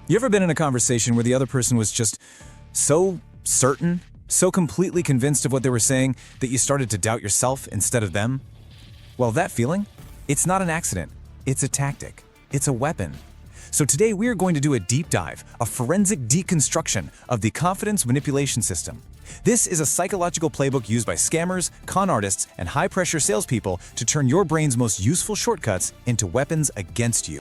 You ever been in a conversation where the other person was just so certain, so completely convinced of what they were saying that you started to doubt yourself instead of them? Well, that feeling, it's not an accident. It's a tactic. It's a weapon. So today we are going to do a deep dive, a forensic deconstruction of the confidence manipulation system. This is a psychological playbook used by scammers, con artists, and high-pressure salespeople to turn your brain's most useful shortcuts into weapons against you.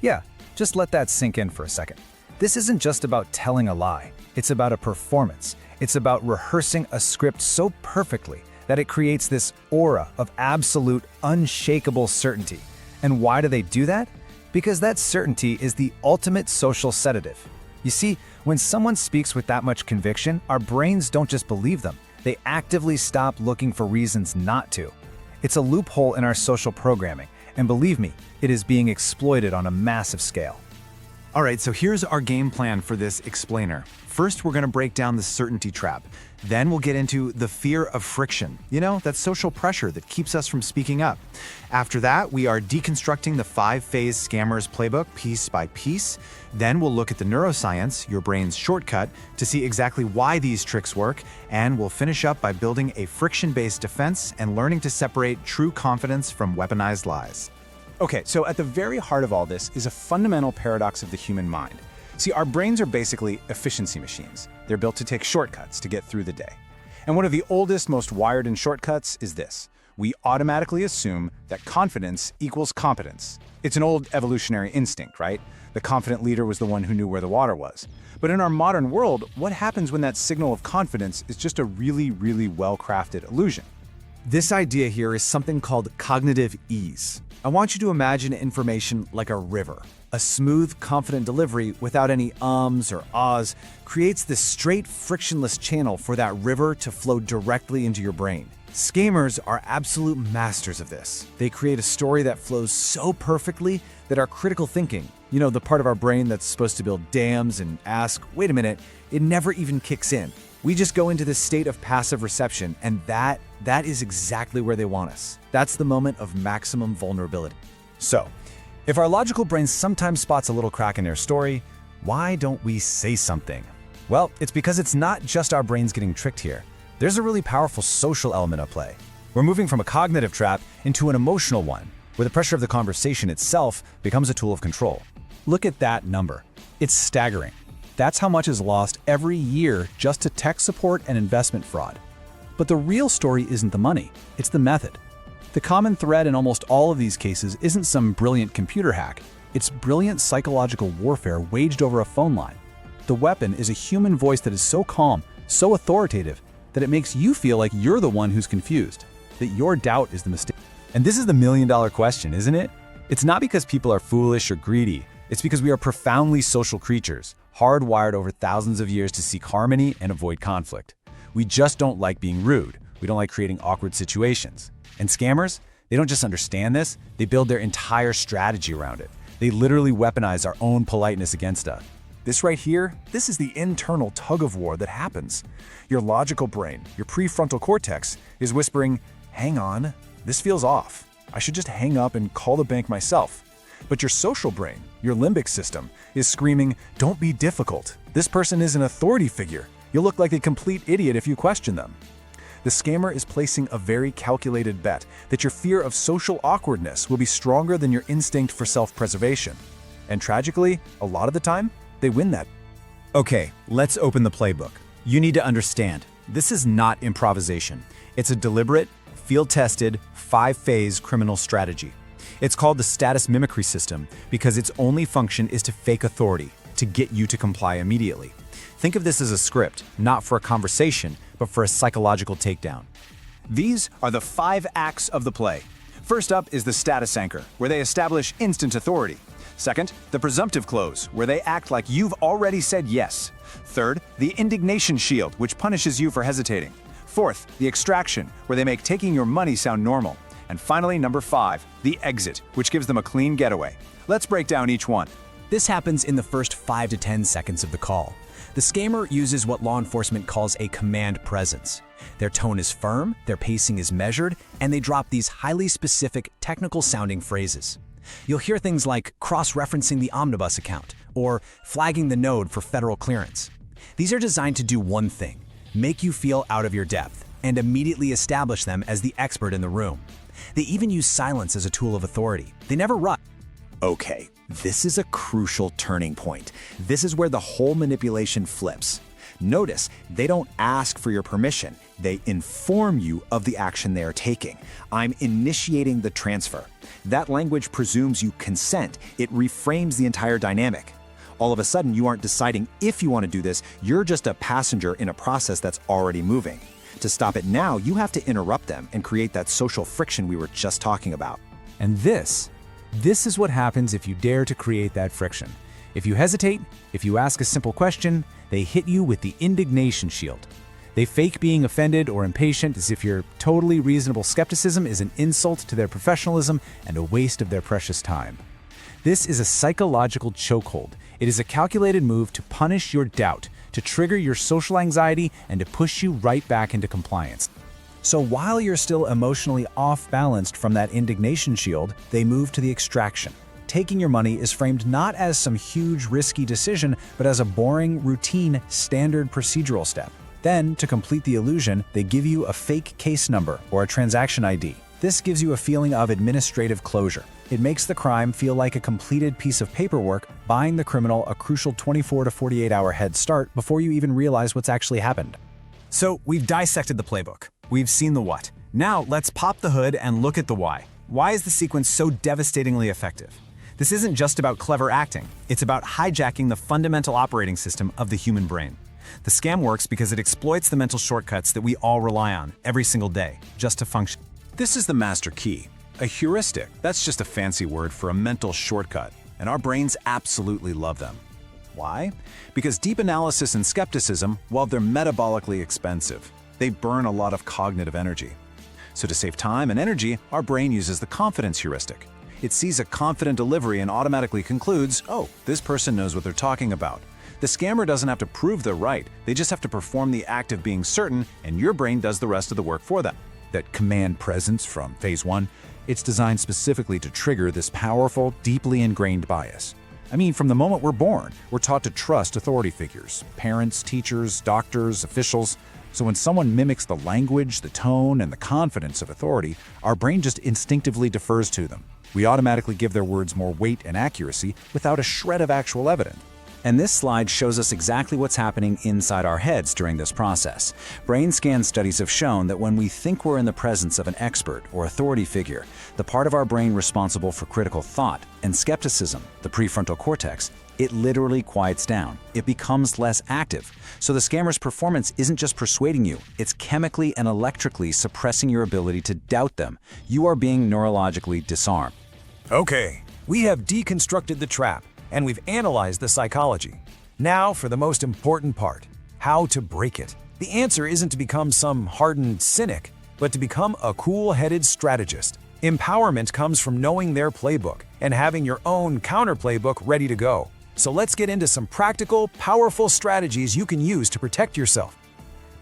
Yeah, just let that sink in for a second. This isn't just about telling a lie. It's about a performance. It's about rehearsing a script so perfectly that it creates this aura of absolute, unshakable certainty. And why do they do that? Because that certainty is the ultimate social sedative. You see, when someone speaks with that much conviction, our brains don't just believe them. They actively stop looking for reasons not to. It's a loophole in our social programming, and believe me, it is being exploited on a massive scale. All right, so here's our game plan for this explainer. First, we're going to break down the certainty trap. Then we'll get into the fear of friction. You know, that social pressure that keeps us from speaking up. After that, we are deconstructing the 5-phase scammers playbook piece by piece. Then we'll look at the neuroscience, your brain's shortcut, to see exactly why these tricks work. And we'll finish up by building a friction-based defense and learning to separate true confidence from weaponized lies. Okay, so at the very heart of all this is a fundamental paradox of the human mind. See, our brains are basically efficiency machines. They're built to take shortcuts to get through the day. And one of the oldest, most wired-in shortcuts is this. We automatically assume that confidence equals competence. It's an old evolutionary instinct, right? The confident leader was the one who knew where the water was. But in our modern world, what happens when that signal of confidence is just a really, really well-crafted illusion? This idea here is something called cognitive ease. I want you to imagine information like a river. A smooth, confident delivery without any ums or ahs creates this straight, frictionless channel for that river to flow directly into your brain. Scammers are absolute masters of this. They create a story that flows so perfectly that our critical thinking, you know, the part of our brain that's supposed to build dams and ask, wait a minute, it never even kicks in. We just go into this state of passive reception, and that is exactly where they want us. That's the moment of maximum vulnerability. So, if our logical brain sometimes spots a little crack in their story, why don't we say something? Well, it's because it's not just our brains getting tricked here. There's a really powerful social element at play. We're moving from a cognitive trap into an emotional one, where the pressure of the conversation itself becomes a tool of control. Look at that number. It's staggering. That's how much is lost every year just to tech support and investment fraud. But the real story isn't the money, it's the method. The common thread in almost all of these cases isn't some brilliant computer hack. It's brilliant psychological warfare waged over a phone line. The weapon is a human voice that is so calm, so authoritative, that it makes you feel like you're the one who's confused, that your doubt is the mistake. And this is the million-dollar question, isn't it? It's not because people are foolish or greedy. It's because we are profoundly social creatures, hardwired over thousands of years to seek harmony and avoid conflict. We just don't like being rude. We don't like creating awkward situations. And scammers, they don't just understand this, they build their entire strategy around it. They literally weaponize our own politeness against us. This right here, this is the internal tug-of-war that happens. Your logical brain, your prefrontal cortex, is whispering, hang on, this feels off. I should just hang up and call the bank myself. But your social brain, your limbic system, is screaming, don't be difficult. This person is an authority figure. You'll look like a complete idiot if you question them. The scammer is placing a very calculated bet that your fear of social awkwardness will be stronger than your instinct for self-preservation. And tragically, a lot of the time, they win that. Okay, let's open the playbook. You need to understand, this is not improvisation. It's a deliberate, field-tested, 5-phase criminal strategy. It's called the Status Mimicry system because its only function is to fake authority, to get you to comply immediately. Think of this as a script, not for a conversation, but for a psychological takedown. These are the 5 acts of the play. First up is the status anchor, where they establish instant authority. Second, the presumptive close, where they act like you've already said yes. Third, the indignation shield, which punishes you for hesitating. Fourth, the extraction, where they make taking your money sound normal. And finally, number 5, the exit, which gives them a clean getaway. Let's break down each one. This happens in the first 5 to 10 seconds of the call. The scammer uses what law enforcement calls a command presence. Their tone is firm, their pacing is measured, and they drop these highly specific, technical-sounding phrases. You'll hear things like cross-referencing the omnibus account, or flagging the node for federal clearance. These are designed to do one thing: make you feel out of your depth, and immediately establish them as the expert in the room. They even use silence as a tool of authority. They never rush. Okay, this is a crucial turning point. This is where the whole manipulation flips. Notice, they don't ask for your permission. They inform you of the action they are taking. I'm initiating the transfer. That language presumes you consent. It reframes the entire dynamic. All of a sudden, you aren't deciding if you want to do this. You're just a passenger in a process that's already moving. To stop it now, you have to interrupt them and create that social friction we were just talking about. And this is what happens if you dare to create that friction. If you hesitate, if you ask a simple question, they hit you with the Indignation Shield. They fake being offended or impatient as if your totally reasonable skepticism is an insult to their professionalism and a waste of their precious time. This is a psychological chokehold. It is a calculated move to punish your doubt, to trigger your social anxiety, and to push you right back into compliance. So while you're still emotionally off-balanced from that Indignation Shield, they move to the extraction. Taking your money is framed not as some huge risky decision, but as a boring, routine, standard procedural step. Then, to complete the illusion, they give you a fake case number or a transaction ID. This gives you a feeling of administrative closure. It makes the crime feel like a completed piece of paperwork, buying the criminal a crucial 24 to 48 hour head start before you even realize what's actually happened. So we've dissected the playbook. We've seen the what. Now let's pop the hood and look at the why. Why is the sequence so devastatingly effective? This isn't just about clever acting. It's about hijacking the fundamental operating system of the human brain. The scam works because it exploits the mental shortcuts that we all rely on every single day just to function. This is the master key. A heuristic, that's just a fancy word for a mental shortcut, and our brains absolutely love them. Why? Because deep analysis and skepticism, while they're metabolically expensive, they burn a lot of cognitive energy. So to save time and energy, our brain uses the confidence heuristic. It sees a confident delivery and automatically concludes, oh, this person knows what they're talking about. The scammer doesn't have to prove they're right, they just have to perform the act of being certain, and your brain does the rest of the work for them. That command presence from phase 1, it's designed specifically to trigger this powerful, deeply ingrained bias. I mean, from the moment we're born, we're taught to trust authority figures, parents, teachers, doctors, officials. So when someone mimics the language, the tone, and the confidence of authority, our brain just instinctively defers to them. We automatically give their words more weight and accuracy without a shred of actual evidence. And this slide shows us exactly what's happening inside our heads during this process. Brain scan studies have shown that when we think we're in the presence of an expert or authority figure, the part of our brain responsible for critical thought and skepticism, the prefrontal cortex, it literally quiets down. It becomes less active. So the scammer's performance isn't just persuading you, it's chemically and electrically suppressing your ability to doubt them. You are being neurologically disarmed. Okay, we have deconstructed the trap, and we've analyzed the psychology. Now for the most important part, how to break it. The answer isn't to become some hardened cynic, but to become a cool-headed strategist. Empowerment comes from knowing their playbook and having your own counter-playbook ready to go. So let's get into some practical, powerful strategies you can use to protect yourself.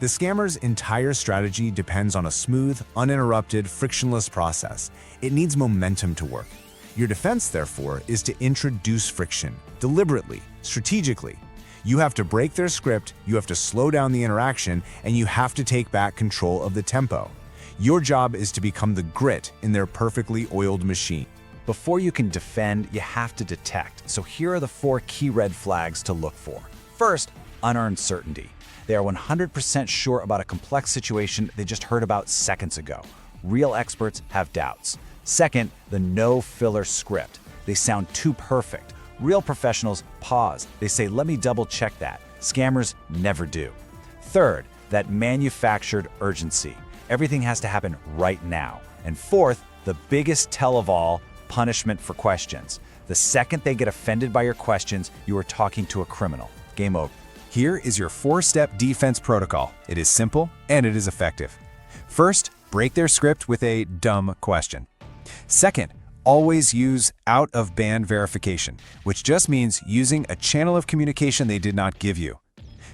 The scammer's entire strategy depends on a smooth, uninterrupted, frictionless process. It needs momentum to work. Your defense, therefore, is to introduce friction, deliberately, strategically. You have to break their script, you have to slow down the interaction, and you have to take back control of the tempo. Your job is to become the grit in their perfectly oiled machine. Before you can defend, you have to detect. So here are the 4 key red flags to look for. First, unearned certainty. They are 100% sure about a complex situation they just heard about seconds ago. Real experts have doubts. Second, the no-filler script. They sound too perfect. Real professionals pause. They say, let me double check that. Scammers never do. Third, that manufactured urgency. Everything has to happen right now. And fourth, the biggest tell of all, punishment for questions. The second they get offended by your questions, you are talking to a criminal. Game over. Here is your 4-step defense protocol. It is simple and it is effective. First, break their script with a dumb question. Second, always use out-of-band verification, which just means using a channel of communication they did not give you.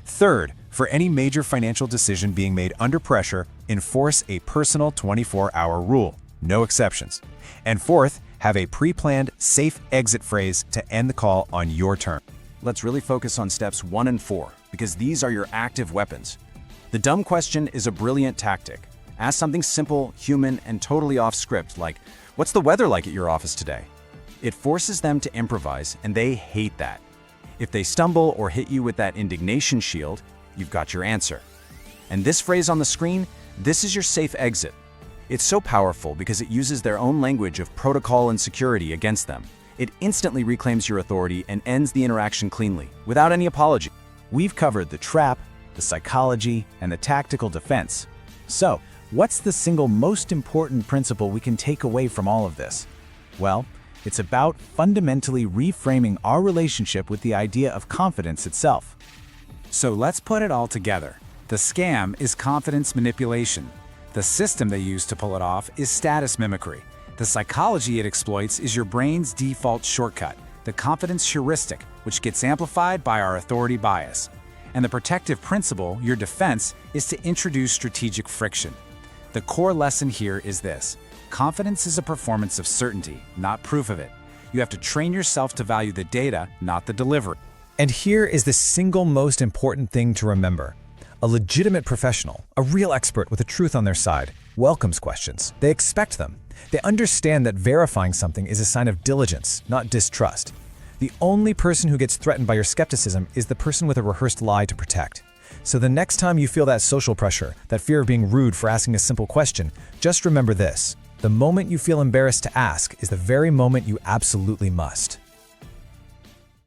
Third, for any major financial decision being made under pressure, enforce a personal 24-hour rule, no exceptions. And fourth, have a pre-planned, safe exit phrase to end the call on your terms. let's really focus on steps 1 and 4, because these are your active weapons. The dumb question is a brilliant tactic. Ask something simple, human, and totally off script, like, "What's the weather like at your office today?" It forces them to improvise, and they hate that. If they stumble or hit you with that indignation shield, you've got your answer. And this phrase on the screen, this is your safe exit. It's so powerful because it uses their own language of protocol and security against them. It instantly reclaims your authority and ends the interaction cleanly, without any apology. We've covered the trap, the psychology, and the tactical defense. So, what's the single most important principle we can take away from all of this? Well, it's about fundamentally reframing our relationship with the idea of confidence itself. So let's put it all together. The scam is confidence manipulation. The system they use to pull it off is status mimicry. The psychology it exploits is your brain's default shortcut, the confidence heuristic, which gets amplified by our authority bias. And the protective principle, your defense, is to introduce strategic friction. The core lesson here is this: confidence is a performance of certainty, not proof of it. You have to train yourself to value the data, not the delivery. And here is the single most important thing to remember. A legitimate professional, a real expert with the truth on their side, welcomes questions. They expect them. They understand that verifying something is a sign of diligence, not distrust. The only person who gets threatened by your skepticism is the person with a rehearsed lie to protect. So the next time you feel that social pressure, that fear of being rude for asking a simple question, just remember this: the moment you feel embarrassed to ask is the very moment you absolutely must.